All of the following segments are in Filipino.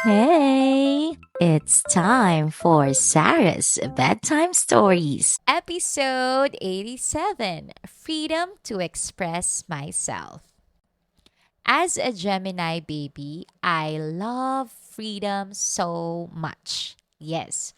Hey, it's time for Sarah's Bedtime Stories. Episode 87, Freedom to Express Myself. As a Gemini baby, I love freedom so much. Yes.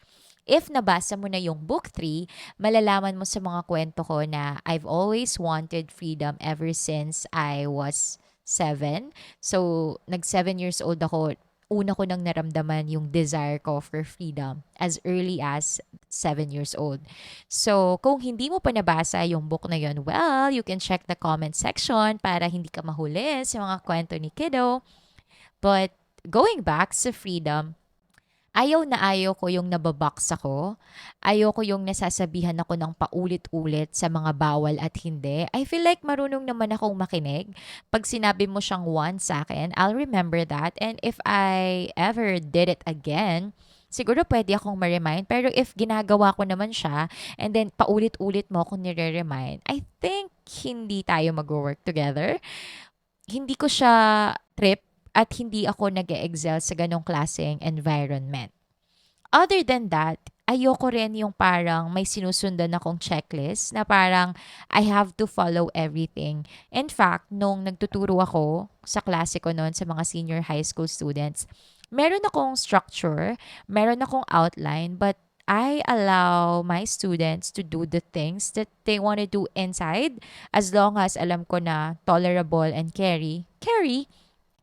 If nabasa mo na yung book 3, malalaman mo sa mga kwento ko na I've always wanted freedom ever since I was 7. So, nag 7 years old ako, una ko nang naramdaman yung desire ko for freedom as early as 7 years old. So, kung hindi mo pa nabasa yung book na yun, well, you can check the comment section para hindi ka mahuli sa mga kwento ni Kiddo. But going back sa freedom, ayaw ko yung nababox ako. Ayaw ko yung nasasabihan ako ng paulit-ulit sa mga bawal at hindi. I feel like marunong naman akong makinig. Pag sinabi mo siyang once sa akin, I'll remember that. And if I ever did it again, siguro pwede akong ma-remind. Pero if ginagawa ko naman siya, and then paulit-ulit mo akong nire-remind, I think hindi tayo mag-work together. Hindi ko siya trip at hindi ako nag excel sa ganong klaseng environment. Other than that, ayoko rin yung parang may sinusundan akong checklist na parang I have to follow everything. In fact, nung nagtuturo ako sa klase ko noon sa mga senior high school students, meron akong structure, meron akong outline, but I allow my students to do the things that they want to do inside as long as alam ko na tolerable and carry.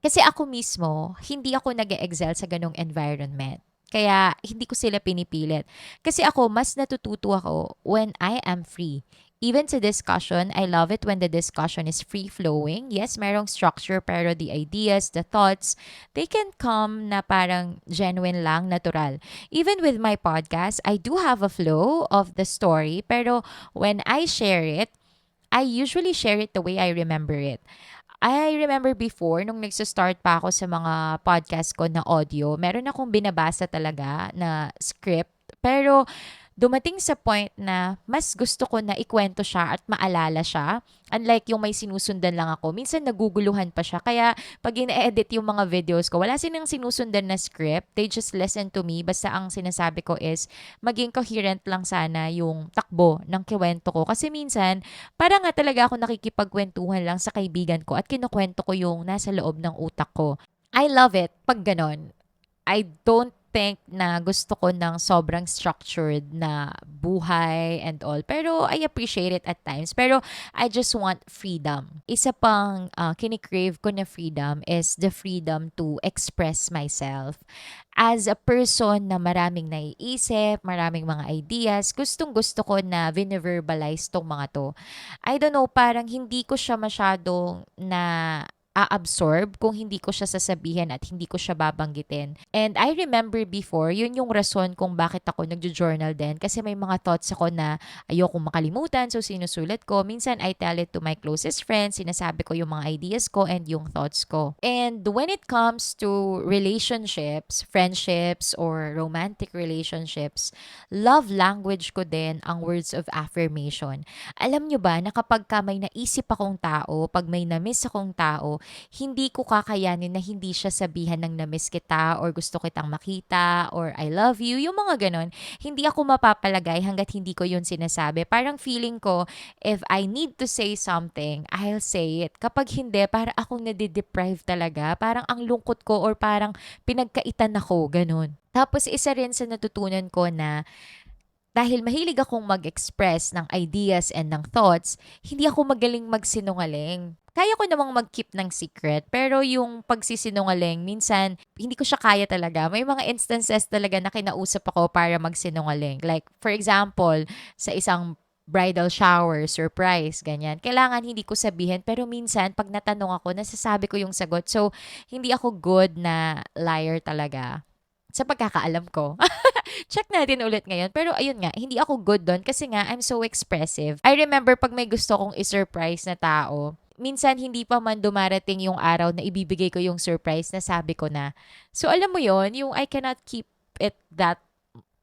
Kasi ako mismo, hindi ako nag excel sa ganong environment. Kaya hindi ko sila pinipilit. Kasi ako, mas natututo ako when I am free. Even sa discussion, I love it when the discussion is free-flowing. Yes, merong structure, pero the ideas, the thoughts, they can come na parang genuine lang, natural. Even with my podcast, I do have a flow of the story, pero when I share it, I usually share it the way I remember it. I remember before, nung nagsa-start pa ako sa mga podcast ko na audio, meron akong binabasa talaga na script. Pero dumating sa point na mas gusto ko na ikwento siya at maalala siya. Unlike yung may sinusundan lang ako. Minsan naguguluhan pa siya. Kaya pag ina-edit yung mga videos ko, wala silang sinusundan na script. They just listen to me. Basta ang sinasabi ko is maging coherent lang sana yung takbo ng kiwento ko. Kasi minsan, para nga talaga ako nakikipagkwentuhan lang sa kaibigan ko at kinukwento ko yung nasa loob ng utak ko. I love it pag ganon. I don't think na gusto ko ng sobrang structured na buhay and all. Pero I appreciate it at times. Pero I just want freedom. Isa pang kinikrave ko na freedom is the freedom to express myself. As a person na maraming naiisip, maraming mga ideas, gustong gusto ko na viniverbalize tong mga to. I don't know, parang hindi ko siya masyadong na a-absorb kung hindi ko siya sasabihin at hindi ko siya babanggitin. And I remember before, yun yung rason kung bakit ako nagjo-journal din kasi may mga thoughts ako na ayokong makalimutan so sinusulat ko. Minsan I tell it to my closest friends, sinasabi ko yung mga ideas ko and yung thoughts ko. And when it comes to relationships, friendships, or romantic relationships, love language ko din ang words of affirmation. Alam nyo ba na kapag ka may naisip akong tao, pag may namiss akong tao, hindi ko kakayanin na hindi siya sabihan ng namiss kita or gusto kitang makita or I love you, yung mga ganon. Hindi ako mapapalagay hanggat hindi ko yun sinasabi. Parang feeling ko, if I need to say something, I'll say it. Kapag hindi, parang akong nadideprive talaga. Parang ang lungkot ko or parang pinagkaitan ako, ganon. Tapos isa rin sa natutunan ko na dahil mahilig akong mag-express ng ideas and ng thoughts, hindi ako magaling magsinungaling. Kaya ko namang mag-keep ng secret, pero yung pagsisinungaling, minsan, hindi ko siya kaya talaga. May mga instances talaga na kinausap ako para magsinungaling. Like, for example, sa isang bridal shower, surprise, ganyan. Kailangan hindi ko sabihin, pero minsan, pag natanong ako, nasasabi ko yung sagot. So, hindi ako good na liar talaga. Sa pagkakaalam ko. Check natin ulit ngayon. Pero ayun nga, hindi ako good doon kasi nga I'm so expressive. I remember pag may gusto kong i-surprise na tao, minsan hindi pa man dumarating yung araw na ibibigay ko yung surprise na sabi ko na. So alam mo yon, yung I cannot keep it that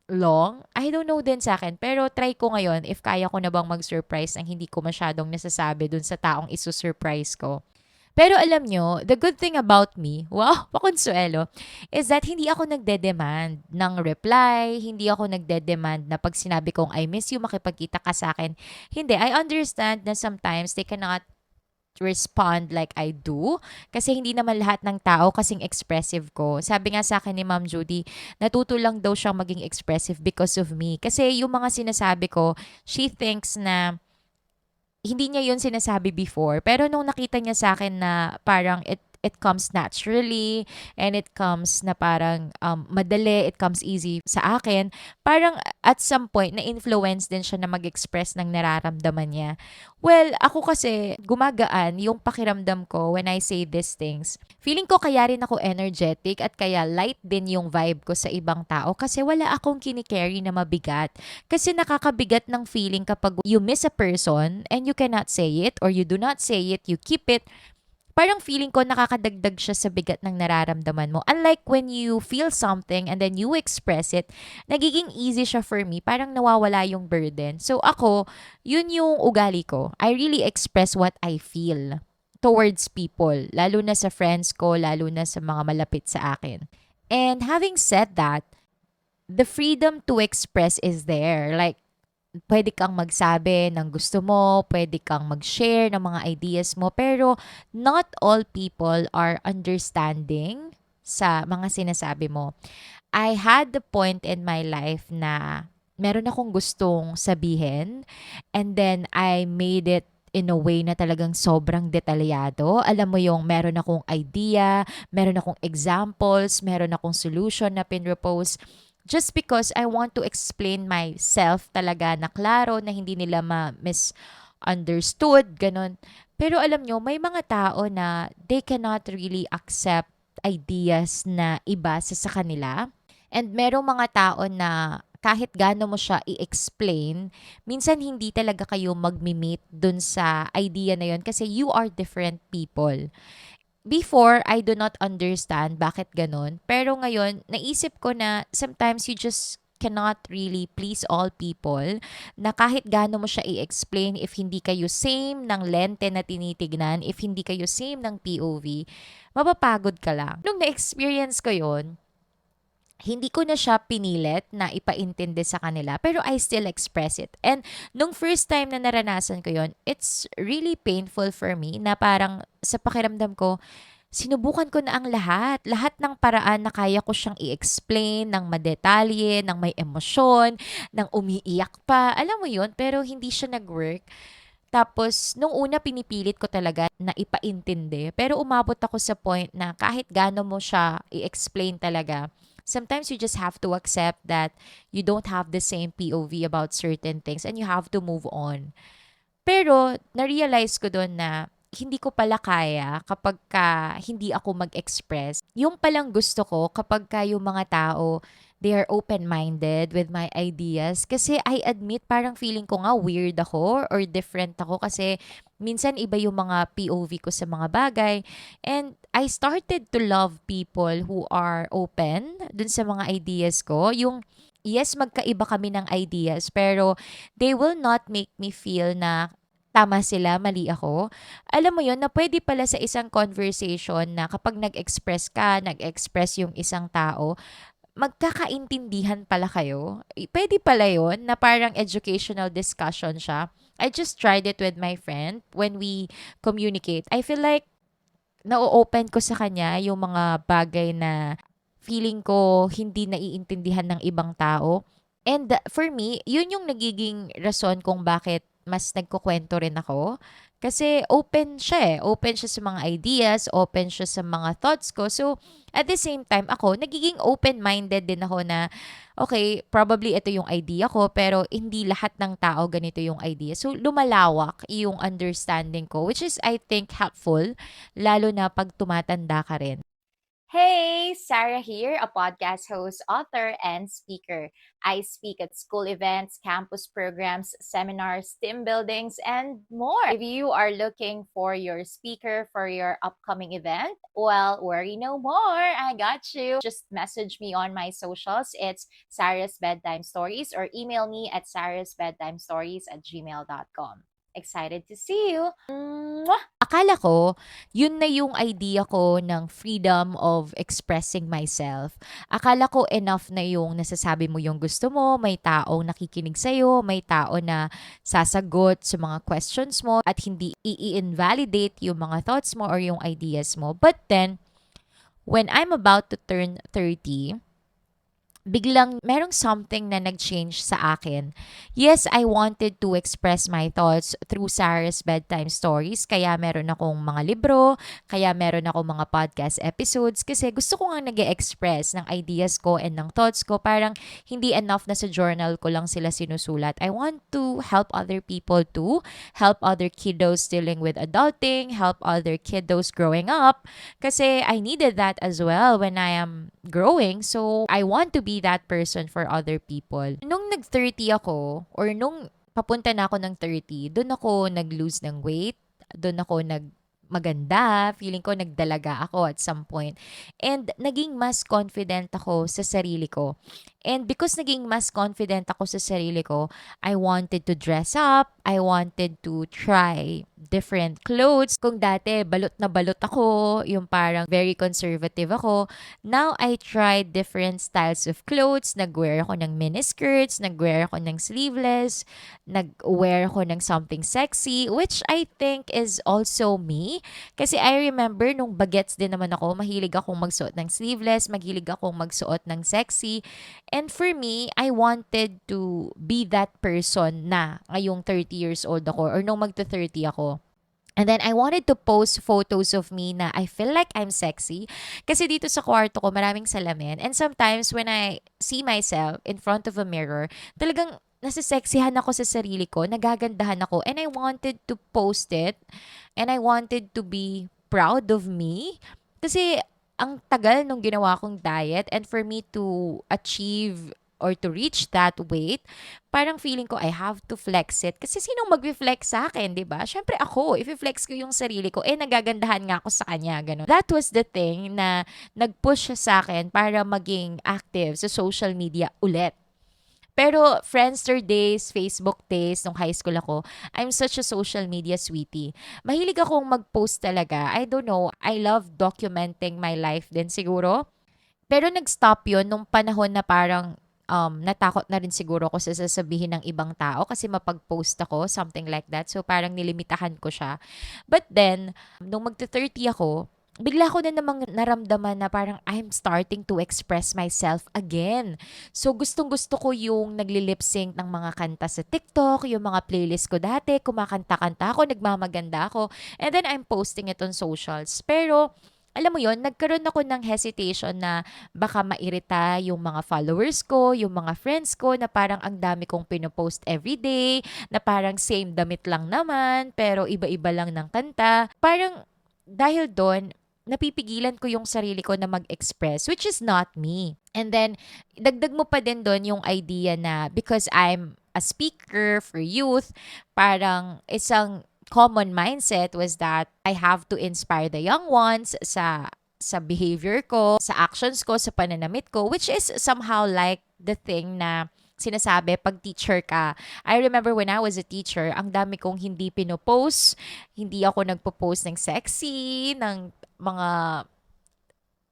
long. I don't know din sa akin. Pero try ko ngayon if kaya ko na bang mag-surprise ang hindi ko masyadong nasasabi dun sa taong isu-surprise ko. Pero alam nyo, the good thing about me, wow, pakonsuelo, is that hindi ako nagde-demand ng reply, hindi ako nagde-demand na pag sinabi kong I miss you, makipagkita ka sa akin. Hindi, I understand na sometimes they cannot respond like I do. Kasi hindi naman lahat ng tao kasing expressive ko. Sabi nga sa akin ni Ma'am Judy, natuto lang daw siyang maging expressive because of me. Kasi yung mga sinasabi ko, she thinks na hindi niya yun sinasabi before. Pero nung nakita niya sa akin na parang it comes naturally and it comes na parang madali, it comes easy sa akin, parang at some point na-influence din siya na mag-express ng nararamdaman niya. Well, ako kasi gumagaan yung pakiramdam ko when I say these things. Feeling ko kaya rin ako energetic at kaya light din yung vibe ko sa ibang tao kasi wala akong kinikerry na mabigat. Kasi nakakabigat ng feeling kapag you miss a person and you cannot say it or you do not say it, you keep it. Parang feeling ko nakakadagdag siya sa bigat ng nararamdaman mo. Unlike when you feel something and then you express it, nagiging easy siya for me. Parang nawawala yung burden. So ako, yun yung ugali ko. I really express what I feel towards people. Lalo na sa friends ko, lalo na sa mga malapit sa akin. And having said that, the freedom to express is there. Like, pwede kang magsabi ng gusto mo, pwede kang mag-share ng mga ideas mo, pero not all people are understanding sa mga sinasabi mo. I had the point in my life na meron akong gustong sabihin and then I made it in a way na talagang sobrang detalyado. Alam mo yung meron akong idea, meron akong examples, meron akong solution na pinropose just because I want to explain myself talaga na klaro na hindi nila ma-misunderstood, ganun. Pero alam nyo, may mga tao na they cannot really accept ideas na iba sa kanila. And merong mga tao na kahit gaano mo siya i-explain, minsan hindi talaga kayo magmi-meet dun sa idea na yon kasi you are different people. Before, I do not understand bakit ganun. Pero ngayon, naisip ko na sometimes you just cannot really please all people na kahit gaano mo siya i-explain if hindi kayo same ng lente na tinitignan, if hindi kayo same ng POV, mapapagod ka lang. Nung na-experience ko yon, hindi ko na siya pinilit na ipaintindi sa kanila, pero I still express it. And nung first time na naranasan ko yon, it's really painful for me na parang sa pakiramdam ko, sinubukan ko na ang lahat. Lahat ng paraan na kaya ko siyang i-explain ng madetalye, ng may emosyon, ng umiiyak pa. Alam mo yon, pero hindi siya nag-work. Tapos, nung una pinipilit ko talaga na ipaintindi. Pero umabot ako sa point na kahit gaano mo siya i-explain talaga, sometimes you just have to accept that you don't have the same POV about certain things and you have to move on. Pero, na-realize ko doon na hindi ko pala kaya kapag hindi ako mag-express. Yung palang gusto ko kapag yung mga tao, they are open-minded with my ideas. Kasi I admit, parang feeling ko nga weird ako or different ako kasi minsan iba yung mga POV ko sa mga bagay. And I started to love people who are open dun sa mga ideas ko. Yung yes, magkaiba kami ng ideas, pero they will not make me feel na tama sila, mali ako. Alam mo yon na pwede pala sa isang conversation na kapag nag-express ka, nag-express yung isang tao, magkakaintindihan pala kayo. Pwede pala yon na parang educational discussion siya. I just tried it with my friend when we communicate. I feel like na-open ko sa kanya yung mga bagay na feeling ko hindi naiintindihan ng ibang tao. And for me, yun yung nagiging rason kung bakit mas nagkukwento rin ako. Kasi open siya eh. Open siya sa mga ideas, open siya sa mga thoughts ko. So, at the same time, ako, nagiging open-minded din ako na, okay, probably ito yung idea ko, pero hindi lahat ng tao ganito yung idea. So, lumalawak yung understanding ko, which is, I think, helpful, lalo na pag tumatanda ka rin. Hey, Sarah here, a podcast host, author, and speaker. I speak at school events, campus programs, seminars, team buildings, and more. If you are looking for your speaker for your upcoming event, well, worry no more. I got you. Just message me on my socials. It's Sarah's Bedtime Stories or email me at sarahsbedtimestories@gmail.com. Excited to see you. Mwah! Akala ko, yun na yung idea ko ng freedom of expressing myself. Akala ko enough na yung nasasabi mo yung gusto mo, may taong nakikinig sa'yo, may tao na sasagot sa mga questions mo at hindi i-invalidate yung mga thoughts mo or yung ideas mo. But then, when I'm about to turn 30, biglang merong something na nag-change sa akin. Yes, I wanted to express my thoughts through Sarah's Bedtime Stories. Kaya meron akong mga libro, kaya meron akong mga podcast episodes. Kasi gusto ko nga nag-express ng ideas ko and ng thoughts ko. Parang hindi enough na sa journal ko lang sila sinusulat. I want to help other people too. Help other kiddos dealing with adulting. Help other kiddos growing up. Kasi I needed that as well when I am growing. So, I want to be that person for other people. Nung nag-30 ako, or nung papunta na ako ng 30, doon ako nag-lose ng weight, doon ako maganda, feeling ko nagdalaga ako at some point. And naging mas confident ako sa sarili ko. And because naging mas confident ako sa sarili ko, I wanted to dress up, I wanted to try different clothes. Kung dati balot na balot ako, yung parang very conservative ako, now I tried different styles of clothes. Nag-wear ako ng miniskirts, nag-wear ako ng sleeveless, nag-wear ako ng something sexy, which I think is also me. Kasi I remember nung bagets din naman ako, mahilig akong magsuot ng sleeveless, mahilig akong magsuot ng sexy. And for me, I wanted to be that person na ngayong 30 years old ako or nung magto-30 ako. And then, I wanted to post photos of me na I feel like I'm sexy. Kasi dito sa kwarto ko, maraming salamin. And sometimes, when I see myself in front of a mirror, talagang nasisexihan ako sa sarili ko, nagagandahan ako. And I wanted to post it. And I wanted to be proud of me. Kasi, ang tagal nung ginawa kong diet and for me to achieve or to reach that weight, parang feeling ko I have to flex it. Kasi sinong mag-flex sa akin, di ba? Syempre ako, if i-flex ko yung sarili ko, nagagandahan nga ako sa kanya, ganun. That was the thing na nag-push siya sa akin para maging active sa social media ulit. Pero Friendster days, Facebook days, nung high school ako, I'm such a social media sweetie. Mahilig akong mag-post talaga. I don't know, I love documenting my life din siguro. Pero nag-stop yun nung panahon na parang natakot na rin siguro ako sa sasabihin ng ibang tao kasi mapag-post ako, something like that. So parang nilimitahan ko siya. But then, nung magta-30 ako, bigla ko na namang naramdaman na parang I'm starting to express myself again. So gustong-gusto ko yung nagli-lip sync ng mga kanta sa TikTok, yung mga playlist ko dati, kumakanta-kanta ako, nagmamaganda ako, and then I'm posting it on socials. Pero alam mo yon, nagkaroon ako ng hesitation na baka mairita yung mga followers ko, yung mga friends ko, na parang ang dami kong pinopost everyday, na parang same damit lang naman, pero iba-iba lang ng kanta. Parang dahil doon, napipigilan ko yung sarili ko na mag-express, which is not me. And then, dagdag mo pa din doon yung idea na because I'm a speaker for youth, parang isang common mindset was that I have to inspire the young ones sa behavior ko, sa actions ko, sa pananamit ko, which is somehow like the thing na sinasabi pag teacher ka. I remember when I was a teacher, ang dami kong hindi pinopost. Hindi ako nagpo-post ng sexy, ng mga,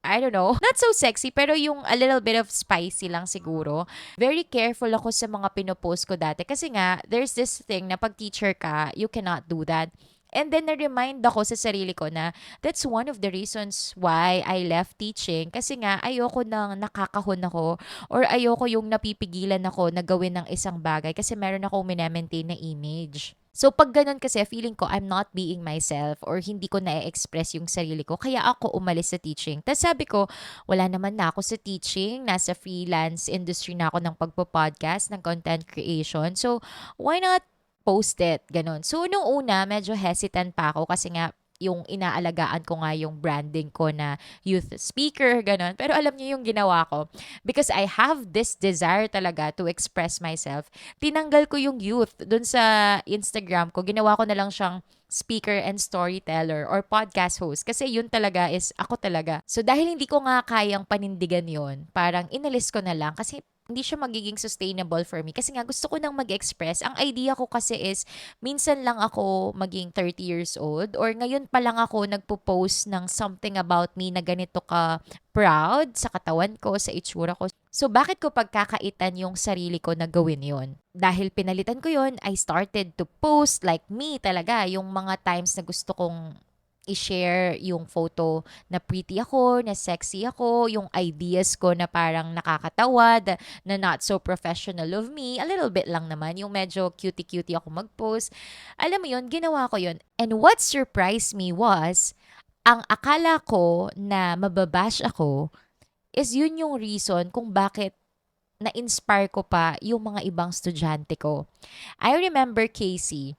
I don't know, not so sexy, pero yung a little bit of spicy lang siguro. Very careful ako sa mga pinopost ko dati. Kasi nga, there's this thing na pag teacher ka, you cannot do that. And then, na-remind ako sa sarili ko na that's one of the reasons why I left teaching. Kasi nga, ayoko nang nakakahon ako or ayoko yung napipigilan ako na gawin ng isang bagay kasi meron akong minamaintain na image. So, pag ganun kasi, feeling ko I'm not being myself or hindi ko na-express yung sarili ko. Kaya ako umalis sa teaching. Tapos sabi ko, wala naman na ako sa teaching. Nasa freelance industry na ako ng pagpo-podcast, ng content creation. So, why not post it? Ganon. So, nung una, medyo hesitant pa ako kasi nga, yung inaalagaan ko nga yung branding ko na youth speaker, ganon. Pero alam niyo yung ginawa ko. Because I have this desire talaga to express myself. Tinanggal ko yung youth dun sa Instagram ko. Ginawa ko na lang siyang speaker and storyteller or podcast host. Kasi yun talaga is ako talaga. So dahil hindi ko nga kayang panindigan yon, parang inalis ko na lang kasi hindi siya magiging sustainable for me kasi nga gusto ko nang mag-express. Ang idea ko kasi is minsan lang ako maging 30 years old or ngayon pa lang ako nagpo-post ng something about me na ganito ka proud sa katawan ko, sa itsura ko. So bakit ko pagkakaitan yung sarili ko na gawin yon? Dahil pinalitan ko yon, I started to post like me talaga, yung mga times na gusto kong i-share yung photo na pretty ako, na sexy ako, yung ideas ko na parang nakakatawa, na not so professional of me, a little bit lang naman, yung medyo cutie-cutie ako mag-post. Alam mo yun, ginawa ko yun. And what surprised me was, ang akala ko na mababash ako is yun yung reason kung bakit na-inspire ko pa yung mga ibang estudyante ko. I remember Casey,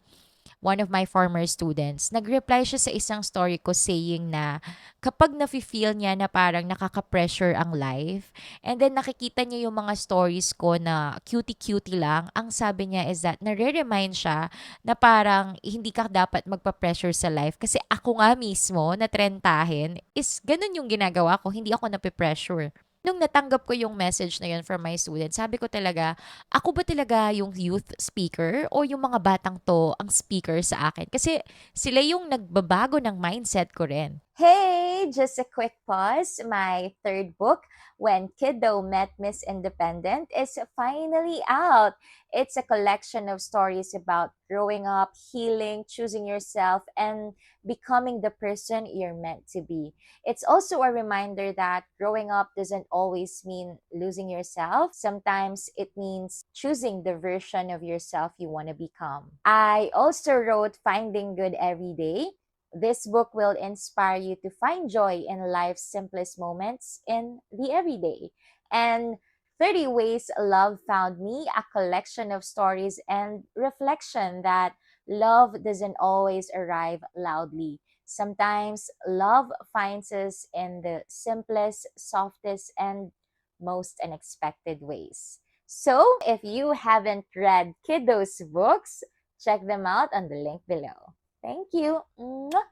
one of my former students, nag-reply siya sa isang story ko saying na kapag nafe-feel niya na parang nakaka-pressure ang life, and then nakikita niya yung mga stories ko na cutie-cutie lang, ang sabi niya is that nare-remind siya na parang hindi ka dapat magpa-pressure sa life kasi ako nga mismo na trentahin is ganun yung ginagawa ko, hindi ako nape-pressure. Nung natanggap ko yung message na yun from my student, sabi ko talaga, ako ba talaga yung youth speaker o yung mga batang to ang speaker sa akin? Kasi sila yung nagbabago ng mindset ko rin. Hey, just a quick pause. My third book, When Kiddo Met Miss Independent, is finally out. It's a collection of stories about growing up, healing, choosing yourself, and becoming the person you're meant to be. It's also a reminder that growing up doesn't always mean losing yourself. Sometimes it means choosing the version of yourself you want to become. I also wrote Finding Good Every Day. This book will inspire you to find joy in life's simplest moments in the everyday. And 30 Ways Love Found Me, a collection of stories and reflection that love doesn't always arrive loudly. Sometimes love finds us in the simplest, softest, and most unexpected ways. So, if you haven't read Kiddo's books, check them out on the link below. Thank you. Mwah!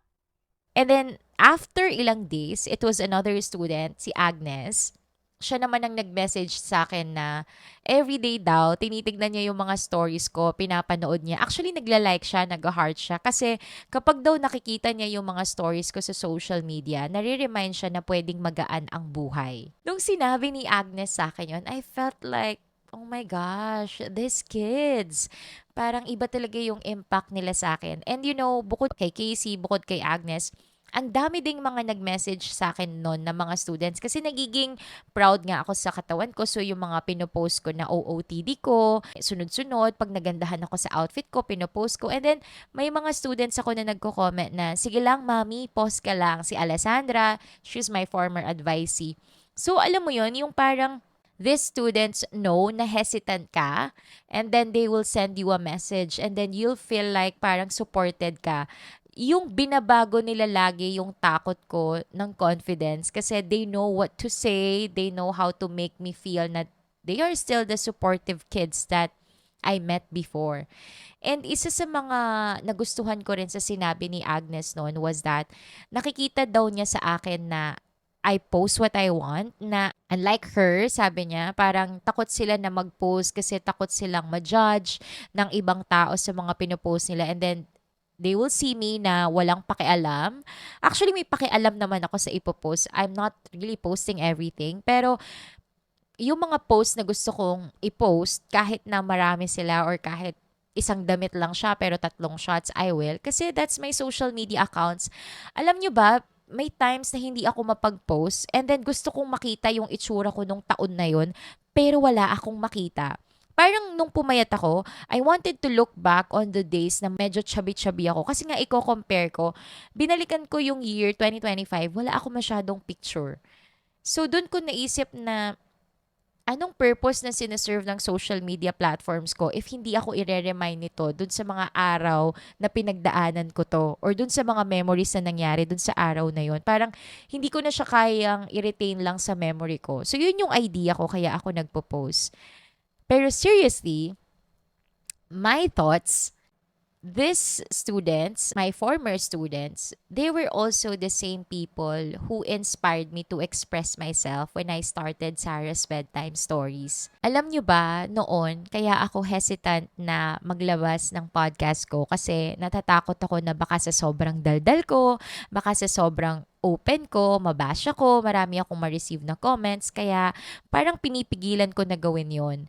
And then, after ilang days, it was another student, si Agnes. Siya naman ang nag-message sa akin na everyday daw, tinitignan niya yung mga stories ko, pinapanood niya. Actually, nagla-like siya, nag-heart siya. Kasi kapag daw nakikita niya yung mga stories ko sa social media, nare-remind siya na pwedeng magaan ang buhay. Nung sinabi ni Agnes sa akin yun, I felt like, oh my gosh, these kids. Parang iba talaga yung impact nila sa akin. And you know, bukod kay Casey, bukod kay Agnes, ang dami ding mga nag-message sa akin noon na mga students kasi nagiging proud nga ako sa katawan ko. So, yung mga pinopost ko na OOTD ko, sunod-sunod, pag nagandahan ako sa outfit ko, pinopost ko. And then, may mga students ako na nagko-comment na, sige lang, mami, post ka lang. Si Alessandra, she's my former advisee. So, alam mo yon yung parang, these students know na hesitant ka and then they will send you a message and then you'll feel like parang supported ka. Yung binabago nila lagi yung takot ko ng confidence kasi they know what to say, they know how to make me feel na they are still the supportive kids that I met before. And isa sa mga nagustuhan ko rin sa sinabi ni Agnes noon was that nakikita daw niya sa akin na I post what I want, na unlike her, sabi niya, parang takot sila na mag-post kasi takot silang ma-judge ng ibang tao sa mga pinopost nila and then they will see me na walang pakialam. Actually, may pakialam naman ako sa ipopost. I'm not really posting everything. Pero yung mga post na gusto kong i-post, kahit na marami sila or kahit isang damit lang siya pero 3 shots, I will. Kasi that's my social media accounts. Alam nyo ba, may times na hindi ako mapag-post and then gusto kong makita yung itsura ko nung taon na yon pero wala akong makita. Parang nung pumayat ako, I wanted to look back on the days na medyo chubby-chubby ako. Kasi nga i-compare ko, binalikan ko yung year 2025, wala ako masyadong picture. So doon ko naisip na anong purpose na sinaserve ng social media platforms ko if hindi ako i-remind nito dun sa mga araw na pinagdaanan ko to or dun sa mga memories na nangyari dun sa araw na yon. Parang hindi ko na siya kayang i-retain lang sa memory ko. So yun yung idea ko kaya ako nagpo-post. Pero seriously, my thoughts, these students, my former students, they were also the same people who inspired me to express myself when I started Sarah's Bedtime Stories. Alam nyo ba, noon, kaya ako hesitant na maglabas ng podcast ko kasi natatakot ako na baka sa sobrang daldal ko, baka sa sobrang open ko, mabash ako, marami akong ma-receive na comments, kaya parang pinipigilan ko na gawin yon.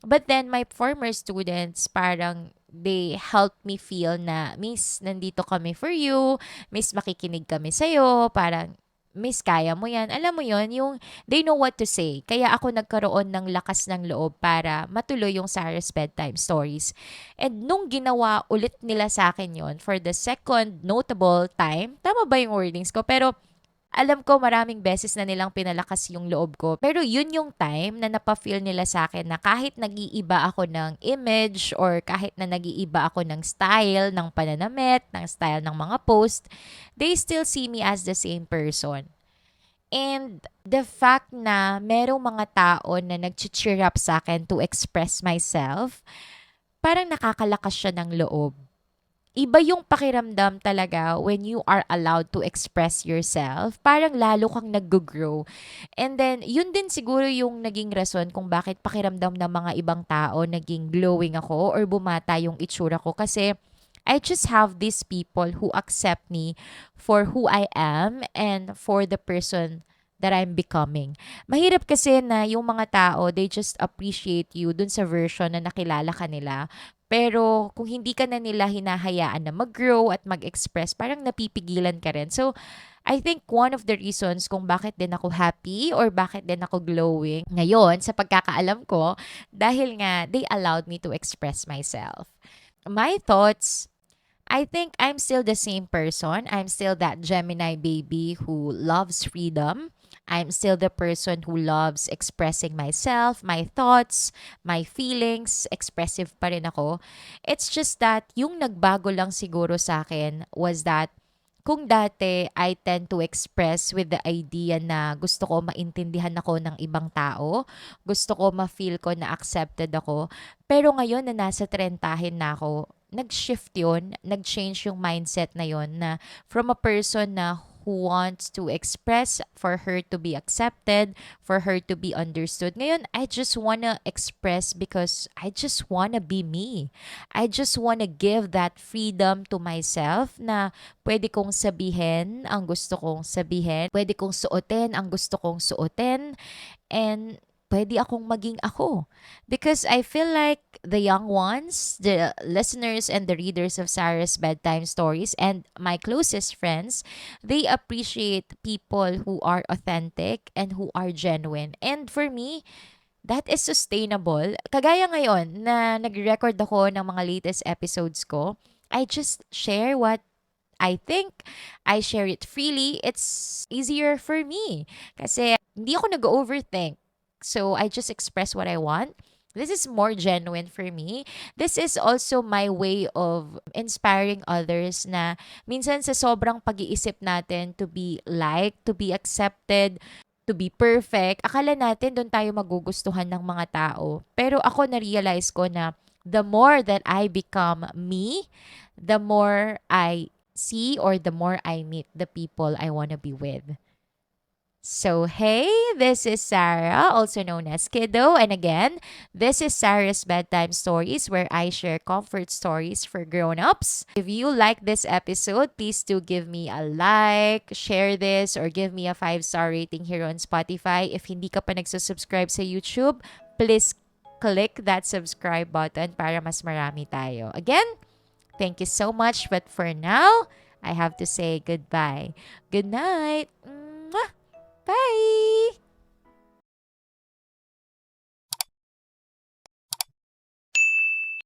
But then, my former students, parang they helped me feel na, Miss, nandito kami for you. Miss, makikinig kami sa'yo. Parang, Miss, kaya mo yan. Alam mo yon yung they know what to say. Kaya ako nagkaroon ng lakas ng loob para matuloy yung Sarah's Bedtime Stories. And nung ginawa ulit nila sa akin yon for the second notable time, tama ba yung wordings ko? Pero alam ko maraming beses na nilang pinalakas yung loob ko. Pero yun yung time na napafeel nila sa akin na kahit nag-iiba ako ng image or kahit na nag-iiba ako ng style ng pananamit, ng style ng mga post, they still see me as the same person. And the fact na merong mga tao na nag-cheer up sa akin to express myself, parang nakakalakas siya ng loob. Iba yung pakiramdam talaga when you are allowed to express yourself. Parang lalo kang nag-grow. And then, yun din siguro yung naging rason kung bakit pakiramdam ng mga ibang tao naging glowing ako or bumata yung itsura ko. Kasi I just have these people who accept me for who I am and for the person that I'm becoming. Mahirap kasi na yung mga tao, they just appreciate you dun sa version na nakilala ka nila. Pero kung hindi ka na nila hinahayaan na mag-grow at mag-express, parang napipigilan ka rin. So, I think one of the reasons kung bakit din ako happy or bakit din ako glowing ngayon sa pagkakaalam ko, dahil nga they allowed me to express myself. My thoughts, I think I'm still the same person. I'm still that Gemini baby who loves freedom. I'm still the person who loves expressing myself, my thoughts, my feelings. Expressive pa rin ako. It's just that yung nagbago lang siguro sa akin was that kung dati I tend to express with the idea na gusto ko maintindihan ako ng ibang tao, gusto ko ma-feel ko na accepted ako, pero ngayon na nasa 30 na ako, nag-shift yun, nag-change yung mindset na yun na from a person na who wants to express for her to be accepted, for her to be understood. Ngayon, I just wanna express because I just wanna be me. I just wanna give that freedom to myself na pwede kong sabihin ang gusto kong sabihin, pwede kong suotin ang gusto kong suotin, and pwede akong maging ako. Because I feel like the young ones, the listeners and the readers of Sarah's Bedtime Stories and my closest friends, they appreciate people who are authentic and who are genuine. And for me, that is sustainable. Kagaya ngayon na nag-record ako ng mga latest episodes ko, I just share what I think. I share it freely. It's easier for me. Kasi hindi ako nag-overthink. So I just express what I want. This is more genuine for me. This is also my way of inspiring others na minsan sa sobrang pag-iisip natin to be liked, to be accepted, to be perfect, akala natin doon tayo magugustuhan ng mga tao. Pero ako na-realize ko na the more that I become me, the more I see or the more I meet the people I want to be with. So, hey, this is Sarah, also known as Kiddo. And again, this is Sarah's Bedtime Stories, where I share comfort stories for grown-ups. If you like this episode, please do give me a like, share this, or give me a 5-star rating here on Spotify. If hindi ka pa nagsusubscribe sa YouTube, please click that subscribe button para mas marami tayo. Again, thank you so much. But for now, I have to say goodbye. Good night. Mwah! Bye!